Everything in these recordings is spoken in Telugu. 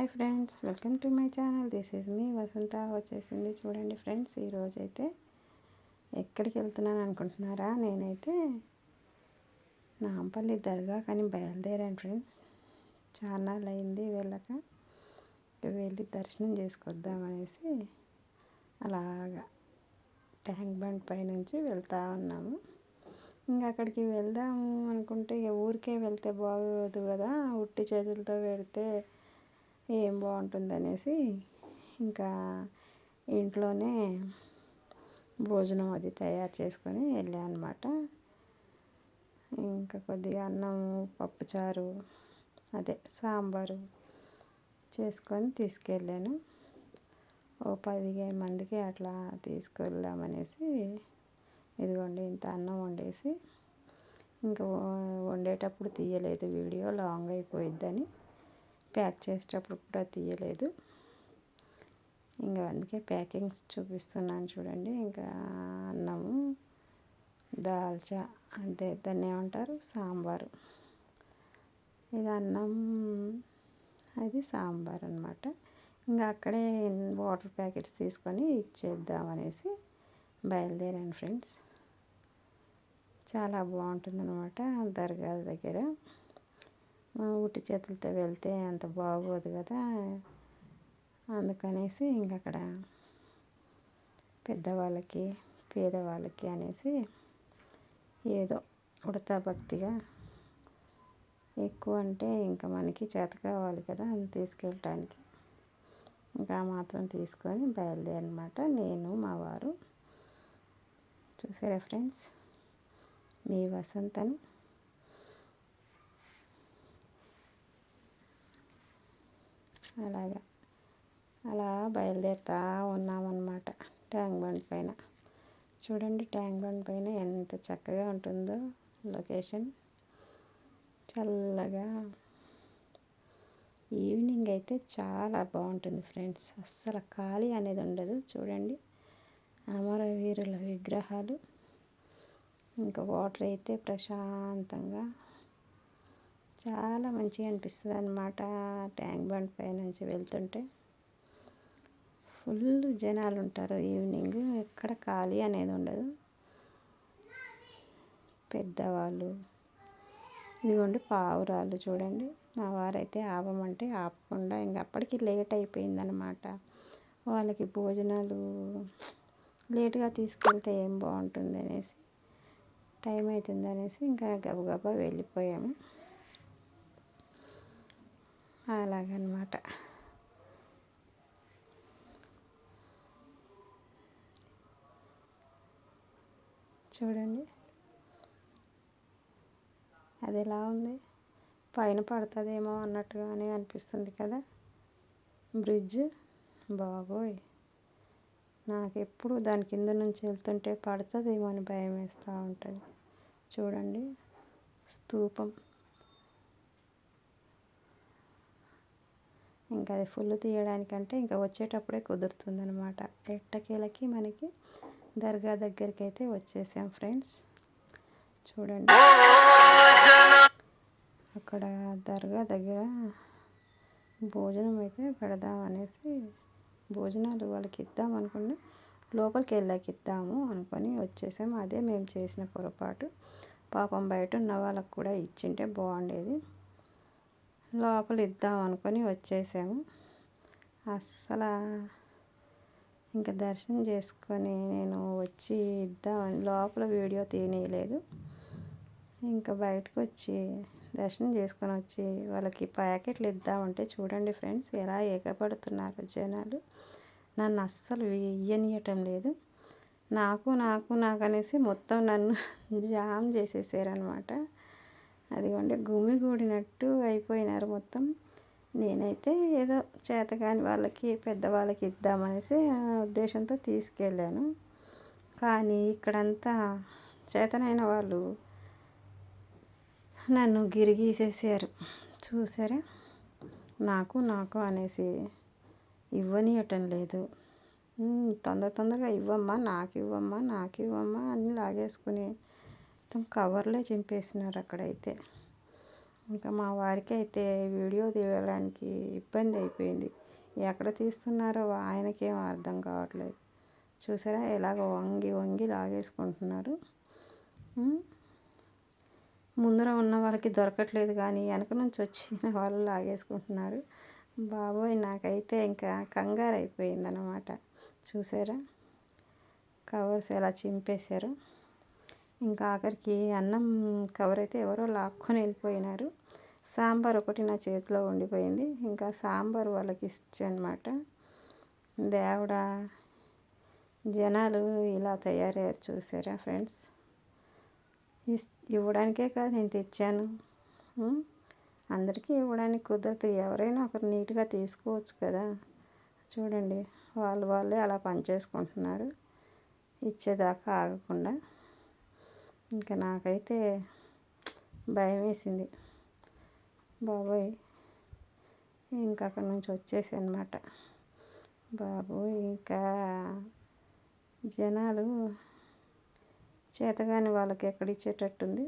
Hi friends, welcome to my channel. This is me Vasantha. వచ్చేసింది చూడండి ఫ్రెండ్స్. ఈరోజైతే ఎక్కడికి వెళ్తున్నాను అనుకుంటున్నారా? నేనైతే నాంపల్లి దర్గా కానీ బయలుదేరాను ఫ్రెండ్స్. చాలా అయింది వెళ్ళక, వెళ్ళి దర్శనం చేసుకొద్దామనేసి అలాగా ట్యాంక్ బండ్ పై నుంచి వెళ్తూ ఉన్నాము. ఇంకా అక్కడికి వెళ్దాము అనుకుంటే ఊరికే వెళ్తే బాగోదు కదా, ఉట్టి చేతులతో వెళితే ఏం బాగుంటుందనేసి ఇంకా ఇంట్లోనే భోజనం అది తయారు చేసుకొని వెళ్ళాను అనమాట. ఇంకా కొద్దిగా అన్నము, పప్పుచారు, అదే సాంబారు చేసుకొని తీసుకెళ్ళాను. ఓ 15 మందికి అట్లా తీసుకెళ్దామనేసి ఇదిగోండి ఇంత అన్నం వండేసి, ఇంకా వండేటప్పుడు తీయలేదు వీడియో, లాంగ్ అయిపోయిద్దని ప్యాక్ చేసేటప్పుడు కూడా తీయలేదు. ఇంకా అందుకే ప్యాకింగ్స్ చూపిస్తున్నాను చూడండి. ఇంకా అన్నము, దాల్చా, అంతే దాన్ని ఏమంటారు, సాంబారు. ఇది అన్నం, అది సాంబార్ అన్నమాట. ఇంకా అక్కడే వాటర్ ప్యాకెట్స్ తీసుకొని ఇచ్చేద్దామనేసి బయలుదేరాను ఫ్రెండ్స్. చాలా బాగుంటుందన్నమాట దర్గా దగ్గర. ఉట్టి చేతులతో వెళ్తే అంత బాగోదు కదా, అందుకనేసి ఇంక అక్కడ పెద్దవాళ్ళకి పేదవాళ్ళకి అనేసి ఏదో ఉడతా భక్తిగా, ఎక్కువ అంటే ఇంకా మనకి చేత కావాలి కదా తీసుకెళ్ళటానికి, ఇంకా మాత్రం తీసుకొని బయలుదేరనమాట నేను మా వారు. చూసారా ఫ్రెండ్స్, మీ వసంతను. అలా బయలుదేరుతూ ఉన్నామన్నమాట ట్యాంక్ బండ్ పైన. చూడండి ట్యాంక్ బండ్ పైన ఎంత చక్కగా ఉంటుందో లొకేషన్, చల్లగా. ఈవినింగ్ అయితే చాలా బాగుంటుంది ఫ్రెండ్స్, అస్సలు ఖాళీ అనేది ఉండదు. చూడండి అమరవీరుల విగ్రహాలు, ఇంకా వాటర్ అయితే ప్రశాంతంగా చాలా మంచిగా అనిపిస్తుంది అన్నమాట. ట్యాంక్ బండ్ పై నుంచి వెళ్తుంటే ఫుల్ జనాలు ఉంటారు. ఈవినింగ్ ఎక్కడ ఖాళీ అనేది ఉండదు. పెద్దవాళ్ళు, ఇదిగోండి పావురాలు చూడండి. మా వారైతే ఆపమంటే ఆపకుండా, ఇంక అప్పటికి లేట్ అయిపోయిందనమాట. వాళ్ళకి భోజనాలు లేట్గా తీసుకెళ్తే ఏం బాగుంటుంది అనేసి, టైం అవుతుంది అనేసి ఇంకా గబగబా వెళ్ళిపోయాము. అలాగనమాట. చూడండి అది ఎలా ఉంది, పైన పడుతుందేమో అన్నట్టుగానే అనిపిస్తుంది కదా బ్రిడ్జ్. బాబోయ్, నాకు ఎప్పుడు దాని కింద నుంచి వెళ్తుంటే పడుతుందేమో అని భయం వేస్తూ ఉంటుంది. చూడండి స్తూపం, ఇంకా అది ఫుల్ తీయడానికంటే ఇంకా వచ్చేటప్పుడే కుదురుతుందనమాట. ఎట్టకేలకి మనకి దర్గా దగ్గరికి అయితే వచ్చేసాం ఫ్రెండ్స్. చూడండి అక్కడ దర్గా దగ్గర భోజనం అయితే పెడదామనేసి, భోజనాలు వాళ్ళకి ఇద్దాం అనుకుని లోపలికి వెళ్ళాక ఇద్దాము అనుకొని వచ్చేసాము. అదే మేము చేసిన పొరపాటు. పాపం బయట ఉన్న వాళ్ళకు కూడా ఇచ్చింటే బాగుండేది. లోపల ఇద్దాం అనుకొని వచ్చేసాము. అస్సలు ఇంకా దర్శనం చేసుకొని నేను వచ్చి ఇద్దామని లోపల వీడియో తీయలేదు. ఇంకా బయటకు వచ్చి దర్శనం చేసుకొని వచ్చి వాళ్ళకి ప్యాకెట్లు ఇద్దామంటే చూడండి ఫ్రెండ్స్ ఎలా ఏకపడుతున్నారు జనాలు. నన్ను అస్సలు ఇయ్యనియటం లేదు. నాకు అనేసి మొత్తం నన్ను జామ్ చేసేసారనమాట. అదిగోండి గుమిగూడినట్టు అయిపోయినారు మొత్తం. నేనైతే ఏదో చేతకాని వాళ్ళకి, పెద్దవాళ్ళకి ఇద్దామనేసి ఉద్దేశంతో తీసుకెళ్ళాను. కానీ ఇక్కడంతా చేతనైన వాళ్ళు నన్ను గిరిగీసేసారు. చూసారా, నాకు అనేసి ఇవ్వనియటం లేదు. తొందరగా ఇవ్వమ్మా, నాకు ఇవ్వమ్మా అని లాగేసుకుని మొత్తం కవర్లే చింపేసినారు అక్కడైతే. ఇంకా మా వారికి అయితే వీడియో తీయడానికి ఇబ్బంది అయిపోయింది. ఎక్కడ తీస్తున్నారో ఆయనకేం అర్థం కావట్లేదు. చూసారా ఎలాగ వంగి వంగి లాగేసుకుంటున్నారు. ముందర ఉన్న వాళ్ళకి దొరకట్లేదు కానీ వెనక నుంచి వచ్చిన వాళ్ళు లాగేసుకుంటున్నారు. బాబోయ్ నాకైతే ఇంకా కంగారు అయిపోయిందనమాట. చూసారా కవర్స్ ఎలా చింపేశారు. ఇంకా ఆఖరికి అన్నం కవర్ అయితే ఎవరో లాక్కొని వెళ్ళిపోయినారు. సాంబార్ ఒకటి నా చేతిలో ఉండిపోయింది. ఇంకా సాంబార్ వాళ్ళకి ఇచ్చానమాట. దేవుడా జనాలు ఇలా తయారయ్యారు చూసారా ఫ్రెండ్స్. ఇవ్వడానికే కాదు నేను తెచ్చాను. అందరికీ ఇవ్వడానికి కుదరదు. ఎవరైనా ఒకరు నీట్గా తీసుకోవచ్చు కదా. చూడండి వాళ్ళే అలా పనిచేసుకుంటున్నారు ఇచ్చేదాకా ఆగకుండా. ఇంకా నాకైతే భయం వేసింది బాబోయ్. ఇంకా అక్కడి నుంచి వచ్చేసి అనమాట. బాబోయ్ ఇంకా జనాలు చేతగాని వాళ్ళకి ఎక్కడ ఇచ్చేటట్టుంది.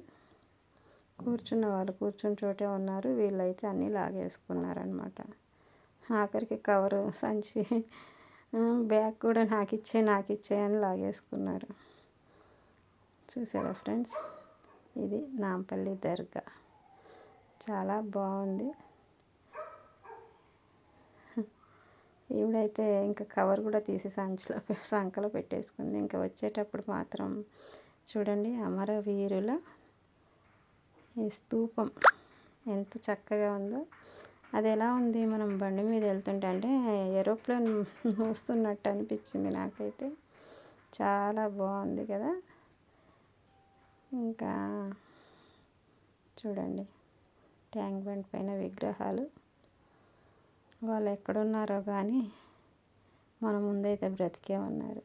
కూర్చున్న వాళ్ళు కూర్చుని చోటే ఉన్నారు. వీళ్ళైతే అన్నీ లాగేసుకున్నారనమాట. ఆఖరికి కవరు సంచి బ్యాగ్ కూడా నాకు ఇచ్చే అని లాగేసుకున్నారు. చూసారా ఫ్రెండ్స్, ఇది నాంపల్లి దర్గా చాలా బాగుంది. ఈవిడైతే ఇంకా కవర్ కూడా తీసి సంకలో పెట్టేసుకుంది. ఇంకా వచ్చేటప్పుడు మాత్రం చూడండి అమరవీరుల ఈ స్తూపం ఎంత చక్కగా ఉందో. అది ఎలా ఉంది మనం బండి మీద వెళ్తుంటే అంటే ఏరోప్లేన్ వస్తున్నట్టు అనిపించింది నాకైతే. చాలా బాగుంది కదా. ఇంకా చూడండి ట్యాంక్ బండ్ పైన విగ్రహాలు. వాళ్ళు ఎక్కడున్నారో కానీ మన ముందైతే బ్రతికే ఉన్నారు.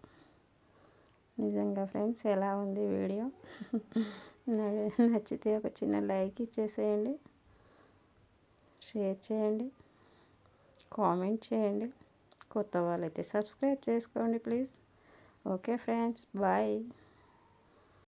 నిజంగా ఫ్రెండ్స్ ఎలా ఉంది వీడియో? నచ్చితే ఒక చిన్న లైక్ ఇచ్చేసేయండి, షేర్ చేయండి, కామెంట్ చేయండి. కొత్త వాళ్ళైతే సబ్స్క్రైబ్ చేసుకోండి ప్లీజ్. Okay friends, bye.